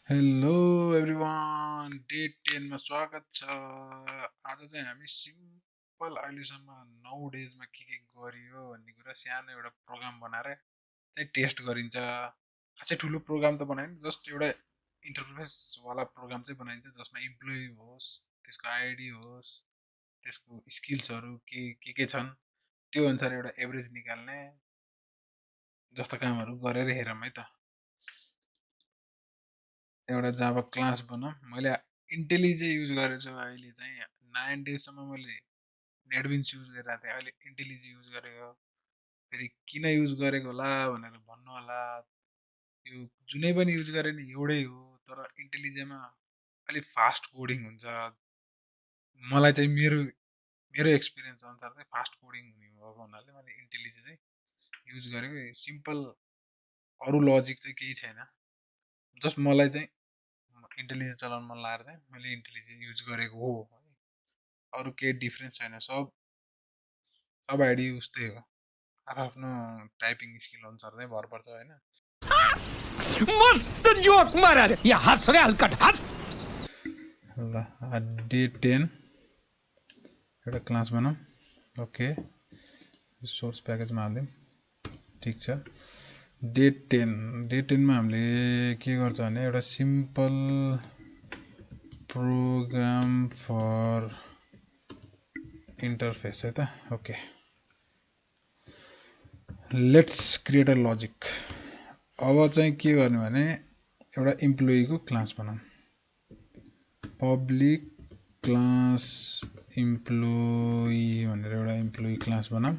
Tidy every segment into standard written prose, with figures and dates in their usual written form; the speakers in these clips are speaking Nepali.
हेलो एभ्रिवान डे 10 मा स्वागत छ। आज चाहिँ हामी सिम्पल अहिलेसम्म 9 डेजमा के गरियो भन्ने कुरा सानो एउटा प्रोग्राम बनाएर चाहिँ टेस्ट गरिन्छ। खासै ठुलो प्रोग्राम त बनाएन, जस्ट एउटा इन्टरफेस वाला प्रोग्राम चाहिँ बनाइन्छ जसमा इम्प्लोइ होस्, त्यसको आइडी होस्, त्यसको स्किल्सहरू के छन् त्यो अनुसार एउटा एभरेज निकाल्ने जस्ता कामहरू गरेर हेरौँ है त। एउटा जाभा क्लास बनाऊँ। मैले इन्टेलिजे युज गरेको छु अहिले चाहिँ 9 डेजसम्म मैले नेटबिन्स युज गरिरहेको थिएँ, अहिले इन्टेलिजे युज गरेको। फेरि किन युज गरेको होला भनेर भन्नु होला, यो जुनै पनि युज गरे नि एउटै हो, तर इन्टेलिजेमा अलिक फास्ट कोडिङ हुन्छ। मलाई चाहिँ मेरो मेरो एक्सपिरियन्स अनुसार चाहिँ फास्ट कोडिङ हुने भएको हुनाले मैले इन्टेलिजे चाहिँ युज गरेको। सिम्पल अरू लजिक चाहिँ केही छैन, जस्ट मलाई चाहिँ इन्टेलिजे चलाउन मन लागेर चाहिँ मैले इन्टेलिजे युज गरेको हो। अरू केही डिफ्रेन्स छैन, सब आइडी उस्तै हो, आफ्नो टाइपिङ स्किल अनुसार चाहिँ भर पर्छ होइन। मस्त जोक मारा रे, यहाँ हँस रे हल्का हँस। ल डे 10 एउटा क्लास बनाऊँ। ओके, सोर्स प्याकेजमा हालिदिउँ। ठिक छ। डे 10 मा हामीले के गर्छ भने एउटा सिम्पल प्रोग्राम फर इन्टरफेस है त। Okay, let's create a logic. अब चाहिँ के गर्ने भने एउटा इम्प्लोइको क्लास बनाऊँ। पब्लिक क्लास इम्प्लोइ भनेर एउटा इम्प्लोइ क्लास बनाऊँ,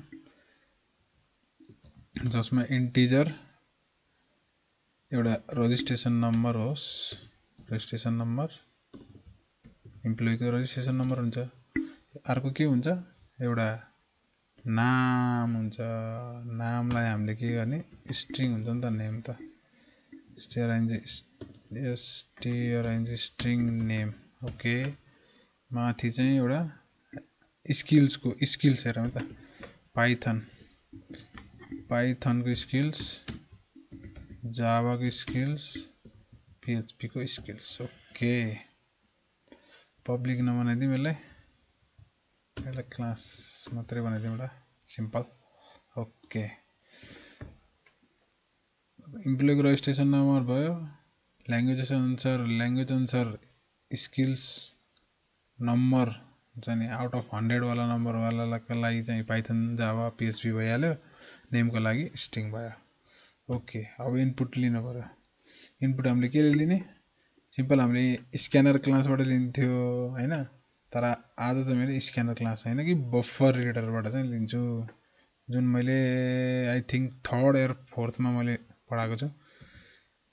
जसमा इन्टिजर एउटा रजिस्ट्रेसन नम्बर होस्। रजिस्ट्रेसन नम्बर, इम्प्लोइको रजिस्ट्रेसन नम्बर हुन्छ। अर्को के हुन्छ, एउटा नाम हुन्छ। नामलाई हामीले के गर्ने, स्ट्रिङ हुन्छ नि त नेम त, एसटिआरआइएनजी स्ट्रिङ नेम। ओके, माथि चाहिँ एउटा स्किल्सको स्किल्स हेरौँ त, पाइथनको स्किल्स, जावाको स्किल्स, पिएचपीको स्किल्स। ओके, पब्लिक नबनाइदिउँ, यसलाई क्लास मात्रै बनाइदिउँ एउटा सिम्पल। ओके, इम्प्लोइको रजिस्ट्रेसन नम्बर भयो। ल्याङ्ग्वेज अनुसार स्किल्स नम्बर चाहिँ आउट अफ 100 वाला नम्बर वालाको लागि चाहिँ पाइथन, जावा, पिएचपी भइहाल्यो। नेमको लागि स्ट्रिङ भयो। ओके, अब इनपुट लिनु पर्यो। इनपुट हामीले के लिने, सिम्पल हामीले स्क्यानर क्लासबाट लिन्थ्यो होइन, तर आज त मैले स्क्यानर क्लास होइन कि बफर रिडरबाट चाहिँ लिन्छु, जुन मैले I think 3rd yeah 4th मा मैले पढाएको छु।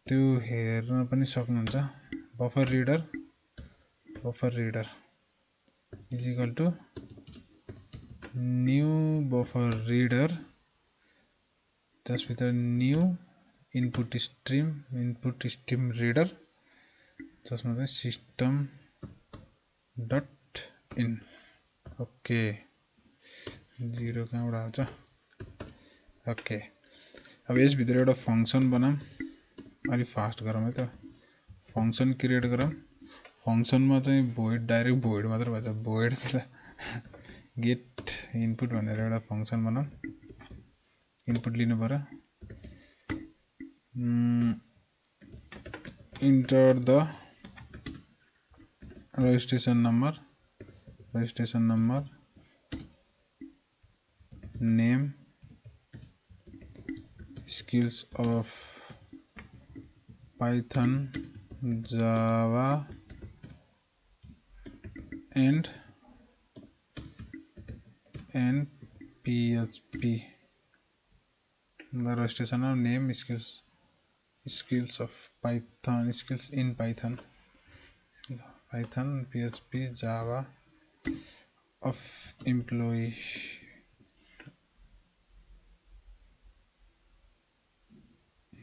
त्यो हेर्न पनि सक्नुहुन्छ। Buffer reader is equal to new buffer reader, त्यसभित्र न्यू इनपुट स्ट्रिम रिडर, जसमा चाहिँ सिस्टम डट इन। ओके, 0 कहाँबाट आउँछ। ओके, अब यसभित्र एउटा फङ्सन बनाऊँ, अलिक फास्ट गरौँ है त। फङ्सन क्रिएट गरौँ। फङ्सनमा चाहिँ डाइरेक्ट भोइड मात्र भन्छ, भोइड गेट इनपुट भनेर एउटा फङ्सन बनाऊँ। इनपुट लिनु पर्यो। Enter the registration number, name, skills of Python, Java and PHP. The registration of name, skills of Python, skills in Python, PHP, Java of employee.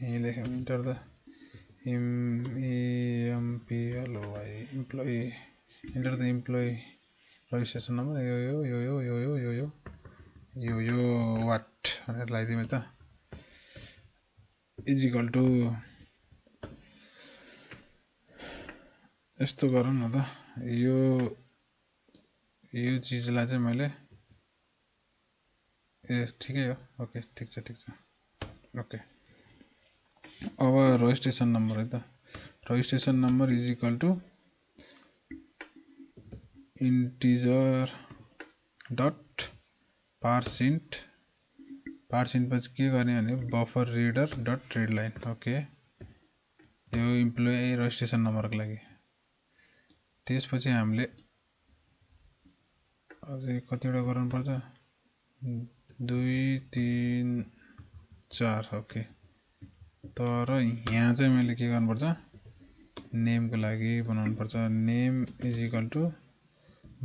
Enter the employee. Enter the employee registration number. Yo what like the is equal to यस्तो गरौँ न त यो चीजलाई चाहिँ मैले ठिकै हो ओके ठिक छ ओके अब रजिस्ट्रेसन नम्बर है त registration number is equal to integer dot parseInt पछि के गर्ने भने buffer reader dot read line okay यो इम्प्लोइ रजिस्ट्रेसन नम्बरको लागि त्यसपछि हामीले अझै कतिवटा गर्नुपर्छ 2 3 4 ओके तर यहाँ चाहिँ मैले के गर्नुपर्छ नेमको लागि बनाउनु पर्छ name is equal to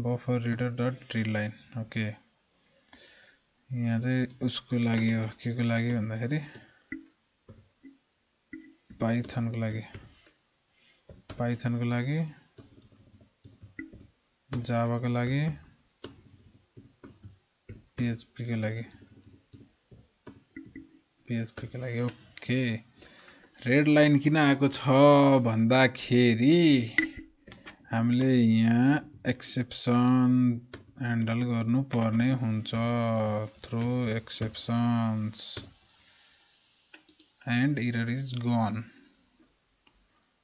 buffer reader dot read line okay यहाँ चाहिँ उसको लागि हो के को लागि भन्दाखेरि पाइथनको लागि जावाको लागि PHP को लागि ओके रेड लाइन किन आएको छ भन्दाखेरि हामीले यहाँ एक्सेप्सन ह्यान्डल गर्नु पर्ने हुन्छ throw exceptions and error is gone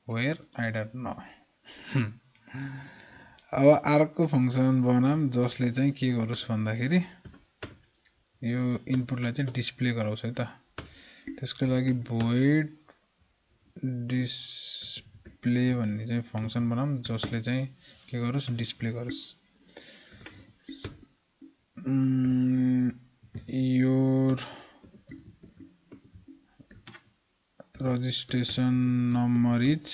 where I don't know अब अर्को फंक्सन बनाम जसले चाहिँ के गरोस् भन्दाखेरि यो इनपुटलाई चाहिँ डिस्प्ले गराउँछ है त त्यसको लागि void डिस्प्ले भन्ने चाहिँ फंक्सन बनाम जसले चाहिँ के गरोस् डिस्प्ले गरोस् your registration number is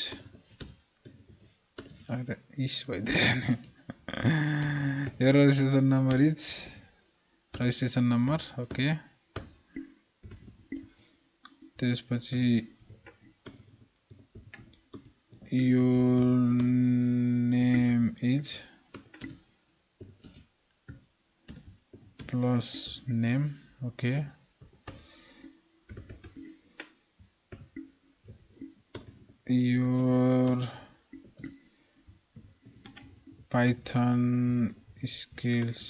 your registration number okay त्यसपछि your name is plus name okay your Python skills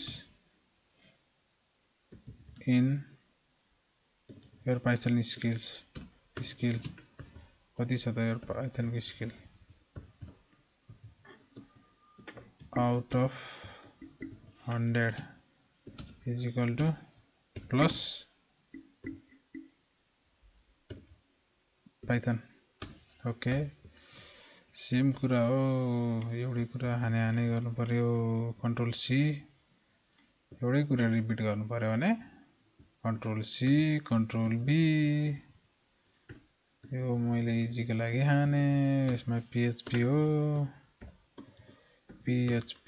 in your Python skill कति छ त your Python को skill out of 100 is equal to plus Python okay same कुरा हो एउटै कुरा हाने गर्नु पर्यो कन्ट्रोल सी एउटै कुरा रिपिट गर्नु पर्यो भने कन्ट्रोल सी कन्ट्रोल बी यो मैले इजी को लागि हाने यसमा PHP हो PHP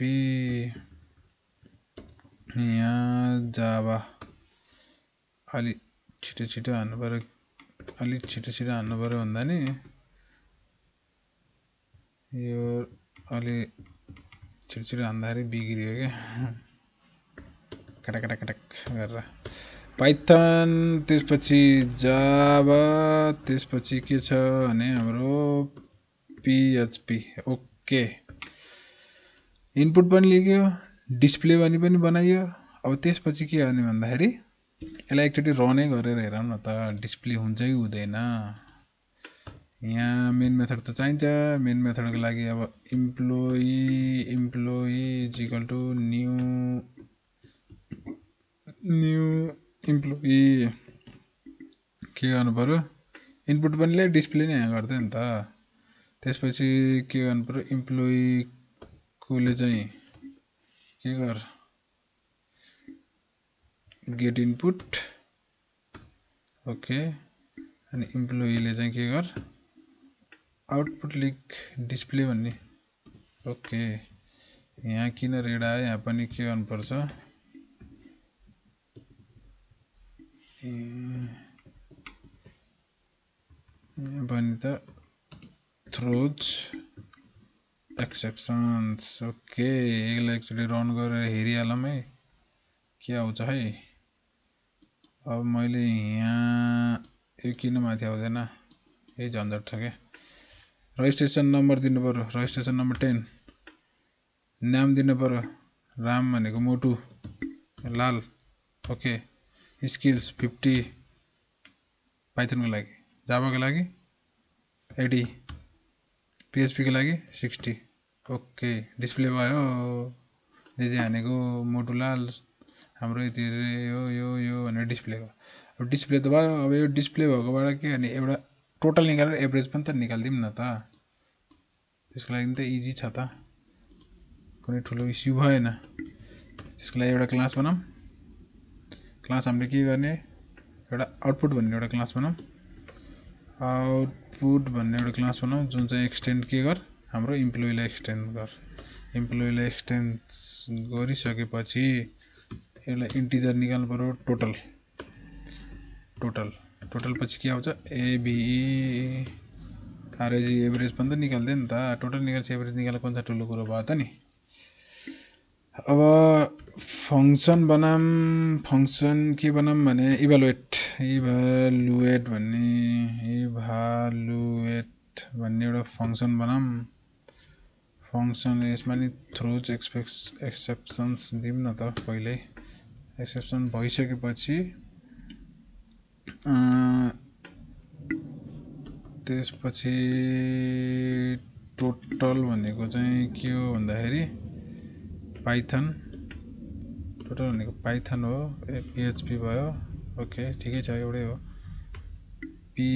यहाँ जावा अलि छिटो हान्नु पर्यो भन्दा नि यो अलि छिटो हान्दाखेरि बिग्रियो क्या कटक गरेर पाइथन त्यसपछि जावा त्यसपछि के छ भने हाम्रो PHP ओके इनपुट पनि लेख्यो डिस्प्ले पनि बनाइयो अब त्यसपछि के गर्ने भन्दाखेरि यसलाई एकचोटी रनै गरेर हेरौँ न त डिस्प्ले हुन्छ कि हुँदैन यहाँ मेन मेथड त चाहिन्छ मेन मेथडको लागि अब employee is equal to new employee के गर्नु पर्यो इनपुट पनि ल्याए डिस्प्ले नै यहाँ गर्दै नि त त्यसपछि के गर्नु पर्यो इम्प्लोइ कोले चाहिँ के गर गेट इनपुट ओके अनि इम्प्लोइले चाहिँ के गर आउटपुट लिक डिस्प्ले भन्ने ओके यहाँ किन रेड आयो यहाँ पनि के गर्नु पर्छ यहाँ पनि त थ्रोज एक्सेप्सन्स ओके यसलाई एकचोटि रन गरेर हेरिहालौँ है के आउँछ है अब मैले यहाँ यो किन माथि आउँदैन यही झन्झट छ क्या रजिस्ट्रेसन नम्बर दिनु पर्यो रजिस्ट्रेसन नम्बर 10 नाम दिनु पर्यो राम भनेको मोटु लाल ओके स्किल्स 50 पाइथन को लागि जावा को लागि 80 पीएचपी को लागि 60 ओके डिस्प्ले भयो जे हानेको मोटु लाल हाम्रो यति यो भनेर डिस्प्ले भयो अब डिस्प्ले त भयो अब यो डिस्प्ले भएकोबाट के गर्ने एउटा टोटल निकालेर एभरेज पनि त निकाल्दिउँ न त त्यसको लागि त इजी छ त कुनै ठुलो इस्यु भएन त्यसको लागि एउटा क्लास बनाऊँ क्लास हामीले के गर्ने एउटा आउटपुट भन्ने एउटा क्लास बनाऊँ आउटपुट भन्ने एउटा क्लास बनाऊँ जुन चाहिँ एक्सटेन्ड के गर हाम्रो इम्प्लोइलाई एक्सटेन्ड गर इम्प्लोइलाई एक्सटेन्ड गरिसकेपछि यसलाई इन्टिजर निकाल्नु पर्यो टोटल टोटल पछि के आउँछ एभीई आरएजी एभरेज पनि त निकाल्दै नि त टोटल निकाल्छ एभरेज निकाल्नु कुन चाहिँ ठुलो कुरो भयो त नि अब फंक्सन बनाम फंक्सन के बनाम भने इभालुएट भन्ने एउटा फंक्सन बनाम फंक्सन यसमा नि थ्रोज एक्सेप्सन्स दिउँ न त पहिल्यै एक्सेप्सन भइसकेपछि त्यसपछि टोटल भनेको चाहिँ के हो भन्दाखेरि पाइथन टोटल भनेको पाइथन हो पीएचपी भयो ओके ठिकै छ एउटै हो P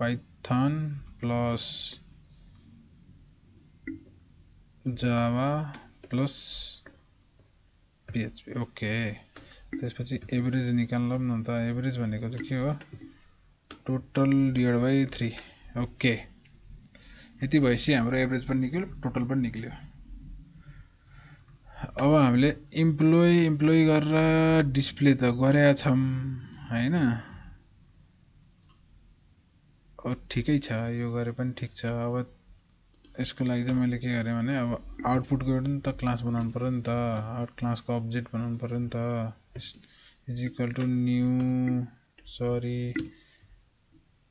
Python plus Java plus PHP okay त्यसपछि एभरेज निकाल्नु न त एभरेज भनेको चाहिँ के हो टोटल डिभाइड बाइ 3 ओके यति भएपछि हाम्रो एभरेज पनि निक्ल्यो टोटल पनि निक्ल्यो अब हामीले इम्प्लोइ गरेर डिस्प्ले त गरेका छौं हैन ठिकै छ यो गरे पनि ठिक छ अब यसको लागि चाहिँ मैले के गरे भने अब आउटपुट को एउटा नि त क्लास बनाउनु पर्यो नि त आउट क्लास को अब्जेक्ट बनाउनु पर्यो नि त is equal to new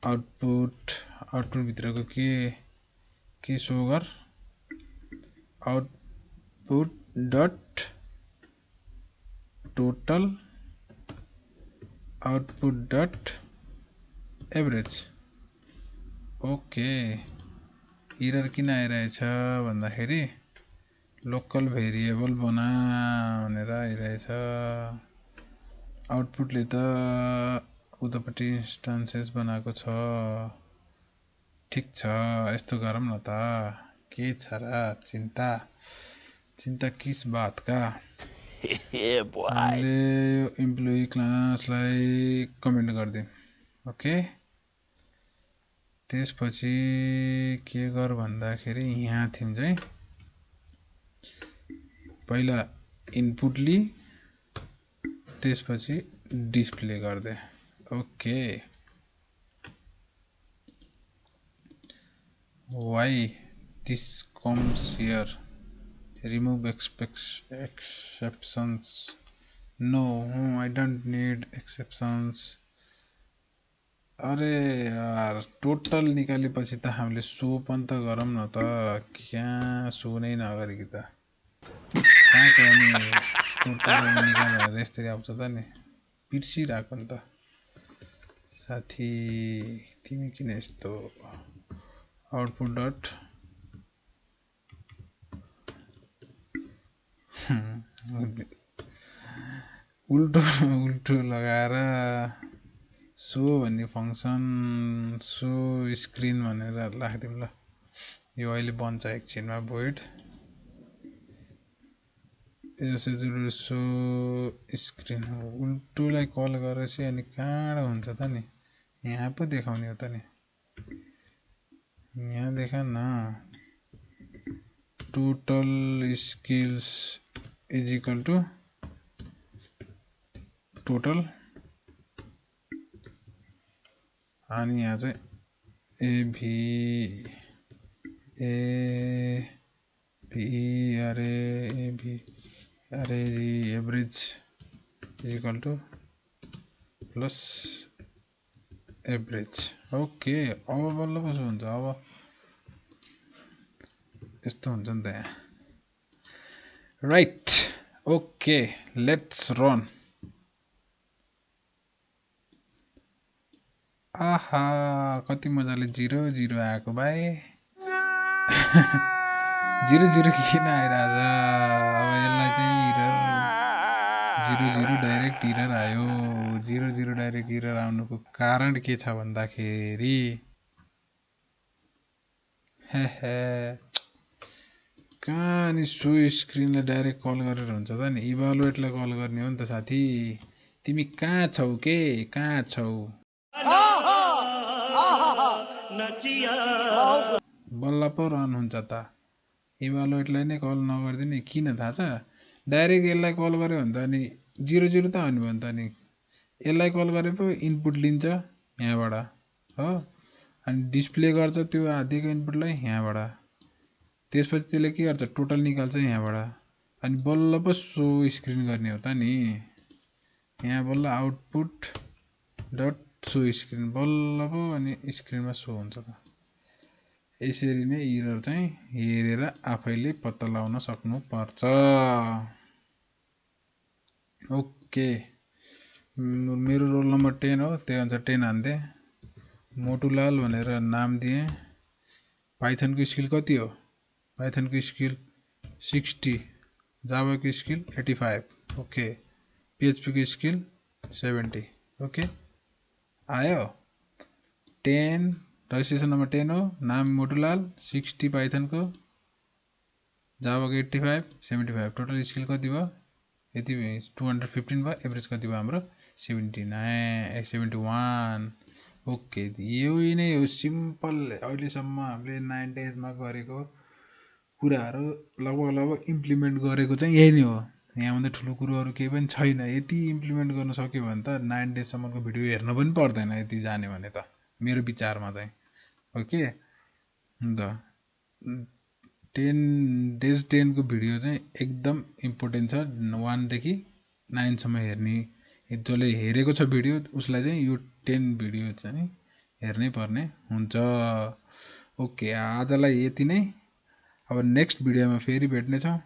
output भित्रको के सो गर output dot total output dot average okay error किन आइरहेछ भन्दाखेरि लोकल भेरिएबल बना भनेर आइरहेछ आउटपुटले त उतापट्टि इन्स्टान्सेस बनाएको छ ठीक छ यस्तो गरौँ न त के छ र चिन्ता किस बात का हामीले यो इम्प्लोइ क्लासलाई कमेन्ट गर्दियौं ओके त्यसपछि के गर भन्दाखेरि यहाँ थियौं चाहिँ पहिला इनपुट लि त्यसपछि डिस्प्ले गर्दै okay why this comes here remove exceptions no I don't need exceptions अरे यार टोटल निकालेपछि त हामीले सो पनि त गरौँ न त क्या सो नै नगरेकी त कहाँ गर्ने टोटल निकाल भनेर यसरी आउँछ त नि बिर्सिरहेको नि त साथी तिमी किन यस्तो आउटपुट डट उल्टो लगाएर सो भन्ने फंक्सन सो स्क्रिन भनेर राख्दिउँ ल यो अहिले बन्छ एकछिनमा void सो स्क्रिन उल्टोलाई कल गरेपछि अनि कहाँ हुन्छ त नि यहाँ पो देखाउने हो त नि यहाँ देखा न total skills is equal to total अनि यहाँ चाहिँ average is equal to plus average okay अब बल्ल कसो हुन्छ अब यस्तो हुन्छ नि त यहाँ राइट ओके लेट्स रन आहा कति मजाले 0 0 आएको भाइ 0 0 किन आइरहेछ अब यसलाई चाहिँ इरर 0 0 डाइरेक्ट इरर आयो 0 0 डाइरेक्ट इरर आउनुको कारण के छ भन्दाखेरि कहाँ नि सो स्क्रिनलाई डाइरेक्ट कल गरेर हुन्छ त नि इभालुएटलाई कल गर्ने हो नि त साथी तिमी कहाँ छौ के कहाँ छौ बल्ल पो रन हुन्छ त इभालुएटलाई नै कल नगरिदिने किन थाहा छ डाइरेक्ट यसलाई कल गर्यो भने त अनि 0 0 त आउने भयो नि त अनि यसलाई कल गरे पो इनपुट लिन्छ यहाँबाट हो अनि डिस्प्ले गर्छ त्यो दिएको इनपुटलाई यहाँबाट त्यसपछि त्यसले के गर्छ टोटल निकाल्छ यहाँबाट अनि बल्ल पो सो स्क्रिन गर्ने हो त नि यहाँ बल्ल आउटपुट डट सो स्क्रिन बल्ल पो अनि स्क्रिनमा सो हुन्छ त यसरी नै इरर चाहिँ हेरेर आफैले पत्ता लगाउन सक्नुपर्छ ओके मेरो रोल नम्बर 10 हो त्यही अनुसार 10 हान्दे मोटुलाल भनेर नाम दिएँ पाइथनको स्किल कति हो पाइथनको स्किल 60 जावाको स्किल 85 ओके पीएचपीको स्किल 70 ओके आयो 10 रजिस्ट्रेसन नम्बर 10 हो नाम मोटुलाल 60 पाइथनको जावाको 85 75 टोटल स्किल कति भयो यति 215 भयो एभरेज कति भयो हाम्रो 71 ओके यही नै हो सिम्पल अहिलेसम्म हामीले 9 डेजमा गरेको कुराहरू लगभग इम्प्लिमेन्ट गरेको चाहिँ यही नै हो यहाँभन्दा ठुलो कुरोहरू केही पनि छैन यति इम्प्लिमेन्ट गर्न सक्यो भने त 9 डेजसम्मको भिडियो हेर्न पनि पर्दैन यति जाने भने त मेरो विचारमा चाहिँ ओके अन्त 10 डेज 10 को भिडियो चाहिँ एकदम इम्पोर्टेन्ट छ 1 देखि 9 सम्म हेर्ने जसले हेरेको छ भिडियो उसलाई चाहिँ यो 10 भिडियो चाहिँ हेर्नै पर्ने हुन्छ ओके आजलाई यति नै अब नेक्स्ट भिडियोमा फेरि भेट्नेछौँ